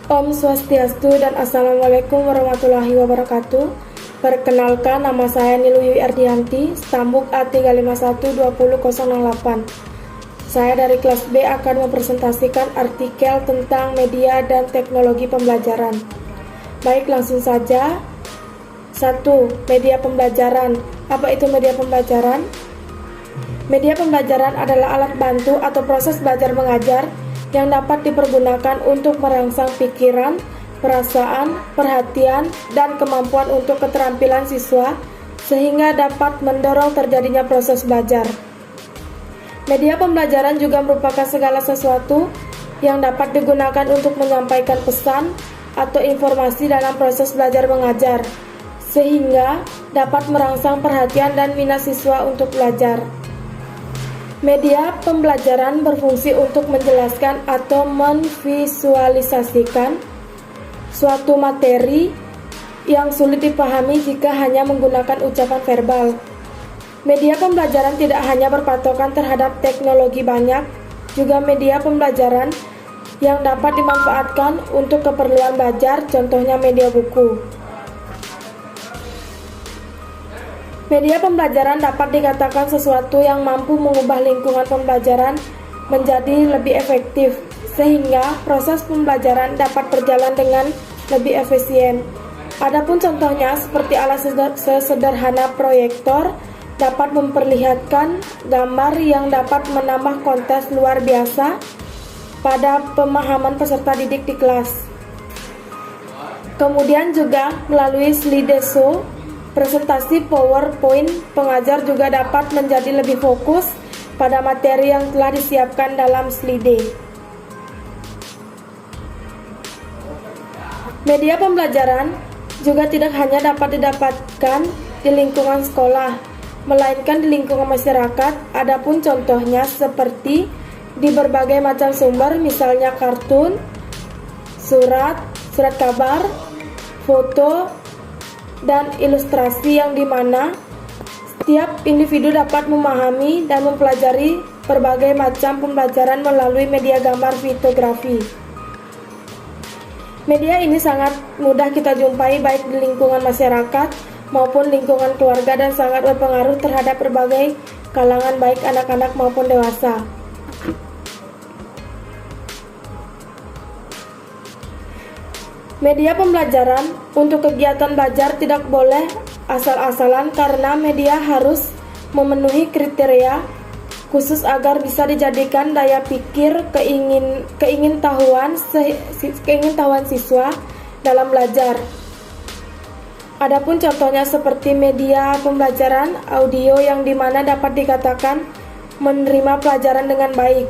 Om Swastiastu dan Assalamualaikum warahmatullahi wabarakatuh. Perkenalkan, nama saya Niluwi Ardianti, Stambuk A3512008. Saya dari kelas B akan mempresentasikan artikel tentang media dan teknologi pembelajaran. Baik, langsung saja. 1. Media pembelajaran. Apa itu media pembelajaran? Media pembelajaran adalah alat bantu atau proses belajar mengajar yang dapat dipergunakan untuk merangsang pikiran, perasaan, perhatian, dan kemampuan untuk keterampilan siswa sehingga dapat mendorong terjadinya proses belajar. Media pembelajaran juga merupakan segala sesuatu yang dapat digunakan untuk menyampaikan pesan atau informasi dalam proses belajar mengajar sehingga dapat merangsang perhatian dan minat siswa untuk belajar. Media pembelajaran berfungsi untuk menjelaskan atau memvisualisasikan suatu materi yang sulit dipahami jika hanya menggunakan ucapan verbal. Media pembelajaran tidak hanya berpatokan terhadap teknologi banyak, juga media pembelajaran yang dapat dimanfaatkan untuk keperluan belajar, contohnya media buku. Media pembelajaran dapat dikatakan sesuatu yang mampu mengubah lingkungan pembelajaran menjadi lebih efektif, sehingga proses pembelajaran dapat berjalan dengan lebih efisien. Adapun contohnya seperti alat sesederhana proyektor dapat memperlihatkan gambar yang dapat menambah konteks luar biasa pada pemahaman peserta didik di kelas. Kemudian juga melalui slideshow, presentasi PowerPoint, pengajar juga dapat menjadi lebih fokus pada materi yang telah disiapkan dalam slide. Media pembelajaran juga tidak hanya dapat didapatkan di lingkungan sekolah, melainkan di lingkungan masyarakat. Adapun contohnya seperti di berbagai macam sumber, misalnya kartun, surat kabar, foto, dan ilustrasi, yang dimana setiap individu dapat memahami dan mempelajari berbagai macam pembelajaran melalui media gambar fotografi. Media ini sangat mudah kita jumpai baik di lingkungan masyarakat maupun lingkungan keluarga dan sangat berpengaruh terhadap berbagai kalangan baik anak-anak maupun dewasa. Media pembelajaran untuk kegiatan belajar tidak boleh asal-asalan karena media harus memenuhi kriteria khusus agar bisa dijadikan daya pikir keingintahuan siswa dalam belajar. Adapun contohnya seperti media pembelajaran audio yang dimana dapat dikatakan menerima pelajaran dengan baik.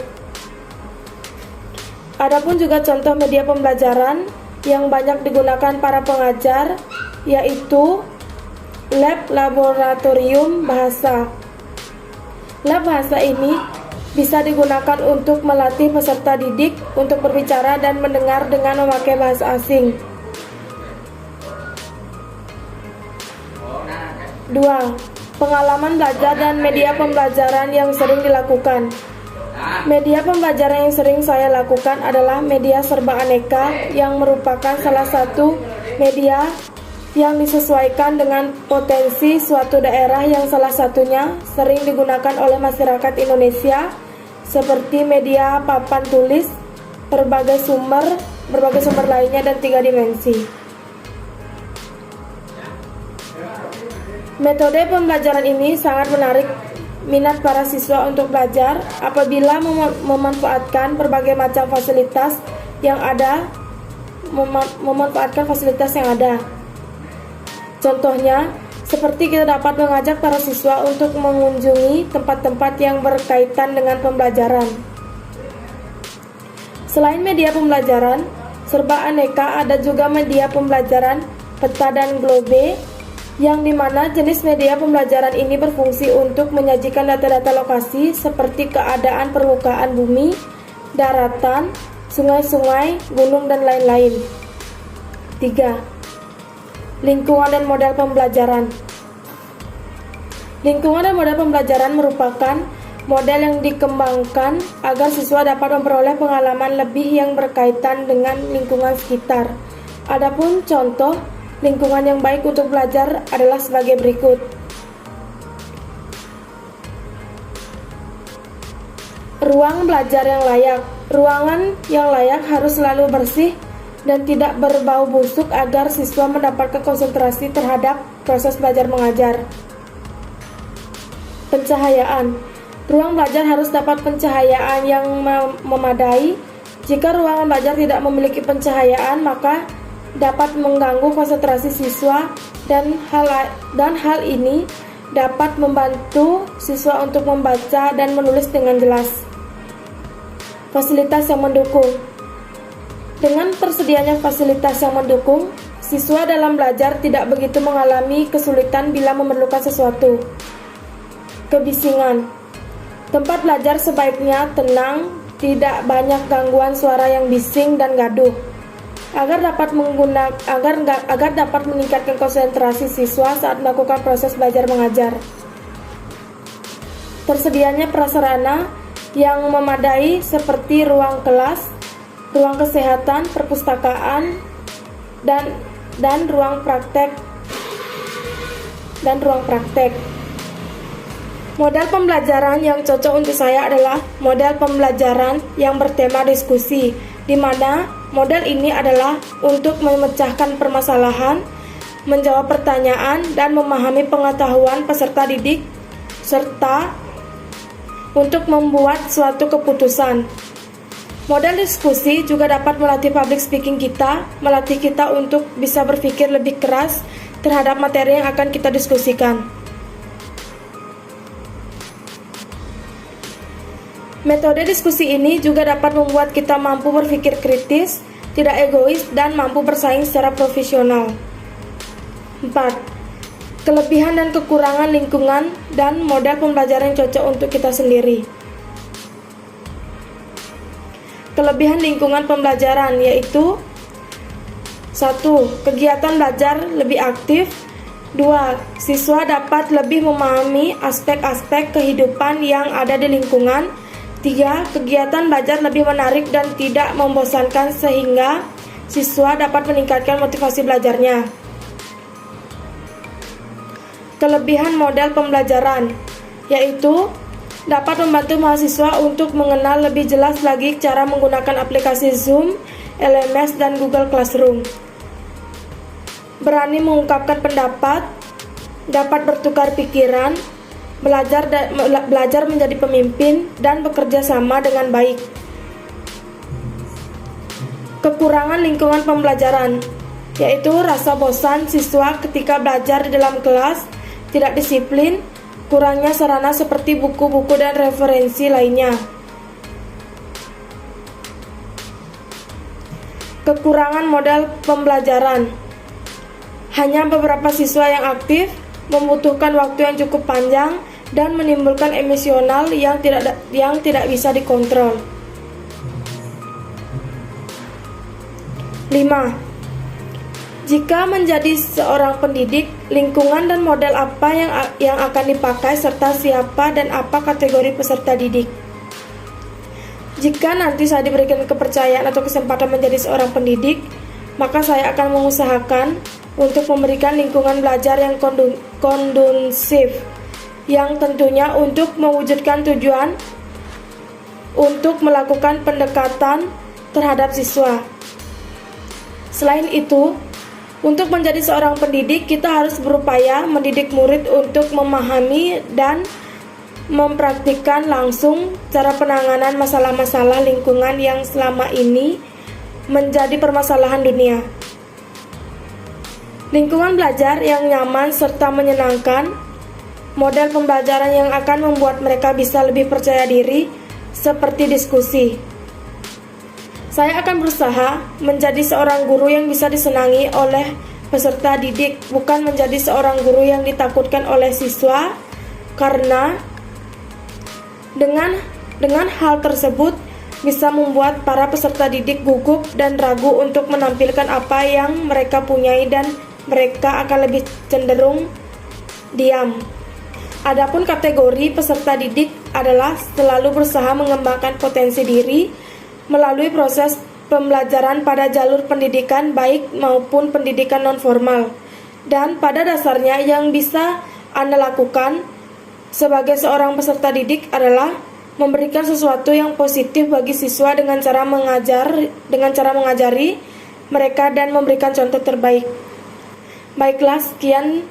Adapun juga contoh media pembelajaran yang banyak digunakan para pengajar, yaitu laboratorium bahasa. Lab bahasa ini bisa digunakan untuk melatih peserta didik untuk berbicara dan mendengar dengan memakai bahasa asing. 2. Pengalaman belajar dan media pembelajaran yang sering dilakukan. Media pembelajaran yang sering saya lakukan adalah media serba aneka, yang merupakan salah satu media yang disesuaikan dengan potensi suatu daerah, yang salah satunya sering digunakan oleh masyarakat Indonesia seperti media papan tulis, berbagai sumber lainnya, dan 3 dimensi. Metode pembelajaran ini sangat menarik minat para siswa untuk belajar apabila memanfaatkan berbagai macam fasilitas yang ada. Contohnya, seperti kita dapat mengajak para siswa untuk mengunjungi tempat-tempat yang berkaitan dengan pembelajaran. Selain media pembelajaran serba aneka, ada juga media pembelajaran peta dan globe, yang dimana jenis media pembelajaran ini berfungsi untuk menyajikan data-data lokasi seperti keadaan permukaan bumi, daratan, sungai-sungai, gunung, dan lain-lain. 3. Lingkungan dan model pembelajaran. Lingkungan dan model pembelajaran merupakan model yang dikembangkan agar siswa dapat memperoleh pengalaman lebih yang berkaitan dengan lingkungan sekitar. Adapun contoh lingkungan yang baik untuk belajar adalah sebagai berikut. Ruang belajar yang layak. Ruangan yang layak harus selalu bersih dan tidak berbau busuk agar siswa mendapatkan konsentrasi terhadap proses belajar mengajar. Pencahayaan. Ruang belajar harus dapat pencahayaan yang memadai. Jika ruangan belajar tidak memiliki pencahayaan, maka dapat mengganggu konsentrasi siswa dan hal ini dapat membantu siswa untuk membaca dan menulis dengan jelas. Fasilitas yang mendukung. Dengan tersedianya fasilitas yang mendukung, siswa dalam belajar tidak begitu mengalami kesulitan bila memerlukan sesuatu. Kebisingan. Tempat belajar sebaiknya tenang, tidak banyak gangguan suara yang bising dan gaduh. Agar dapat meningkatkan konsentrasi siswa saat melakukan proses belajar mengajar. Tersedianya prasarana yang memadai seperti ruang kelas, ruang kesehatan, perpustakaan, dan ruang praktek. Model pembelajaran yang cocok untuk saya adalah model pembelajaran yang bertema diskusi, di mana model ini adalah untuk memecahkan permasalahan, menjawab pertanyaan, dan memahami pengetahuan peserta didik, serta untuk membuat suatu keputusan. Model diskusi juga dapat melatih public speaking kita, melatih kita untuk bisa berpikir lebih keras terhadap materi yang akan kita diskusikan. Metode diskusi ini juga dapat membuat kita mampu berpikir kritis, tidak egois, dan mampu bersaing secara profesional. 4. Kelebihan dan kekurangan lingkungan dan model pembelajaran yang cocok untuk kita sendiri. Kelebihan lingkungan pembelajaran yaitu 1. Kegiatan belajar lebih aktif. 2. Siswa dapat lebih memahami aspek-aspek kehidupan yang ada di lingkungan. 3. Kegiatan belajar lebih menarik dan tidak membosankan sehingga siswa dapat meningkatkan motivasi belajarnya. Kelebihan model pembelajaran yaitu dapat membantu mahasiswa untuk mengenal lebih jelas lagi cara menggunakan aplikasi Zoom, LMS, dan Google Classroom. Berani mengungkapkan pendapat, dapat bertukar pikiran, belajar menjadi pemimpin, dan bekerja sama dengan baik. Kekurangan lingkungan pembelajaran yaitu rasa bosan siswa ketika belajar di dalam kelas, tidak disiplin, kurangnya sarana seperti buku-buku dan referensi lainnya. Kekurangan model pembelajaran. Hanya beberapa siswa yang aktif, membutuhkan waktu yang cukup panjang, dan menimbulkan emosional yang tidak bisa dikontrol. 5. Jika menjadi seorang pendidik, lingkungan dan model apa yang akan dipakai serta siapa dan apa kategori peserta didik. Jika nanti saya diberikan kepercayaan atau kesempatan menjadi seorang pendidik, maka saya akan mengusahakan untuk memberikan lingkungan belajar yang kondusif, yang tentunya untuk mewujudkan tujuan untuk melakukan pendekatan terhadap siswa. Selain itu, untuk menjadi seorang pendidik, kita harus berupaya mendidik murid untuk memahami dan mempraktikkan langsung cara penanganan masalah-masalah lingkungan yang selama ini menjadi permasalahan dunia. Lingkungan belajar yang nyaman serta menyenangkan, model pembelajaran yang akan membuat mereka bisa lebih percaya diri, seperti diskusi. Saya akan berusaha menjadi seorang guru yang bisa disenangi oleh peserta didik, bukan menjadi seorang guru yang ditakutkan oleh siswa, karena dengan hal tersebut bisa membuat para peserta didik gugup dan ragu untuk menampilkan apa yang mereka punyai dan mereka akan lebih cenderung diam. Adapun kategori peserta didik adalah selalu berusaha mengembangkan potensi diri melalui proses pembelajaran pada jalur pendidikan baik maupun pendidikan non-formal. Dan pada dasarnya yang bisa Anda lakukan sebagai seorang peserta didik adalah memberikan sesuatu yang positif bagi siswa dengan cara mengajari mereka dan memberikan contoh terbaik. Baiklah, sekian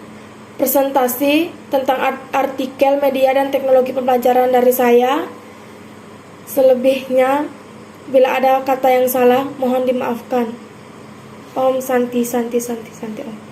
presentasi tentang artikel media dan teknologi pembelajaran dari saya. Selebihnya, bila ada kata yang salah, mohon dimaafkan. Om Santi Santi Santi Santi Om.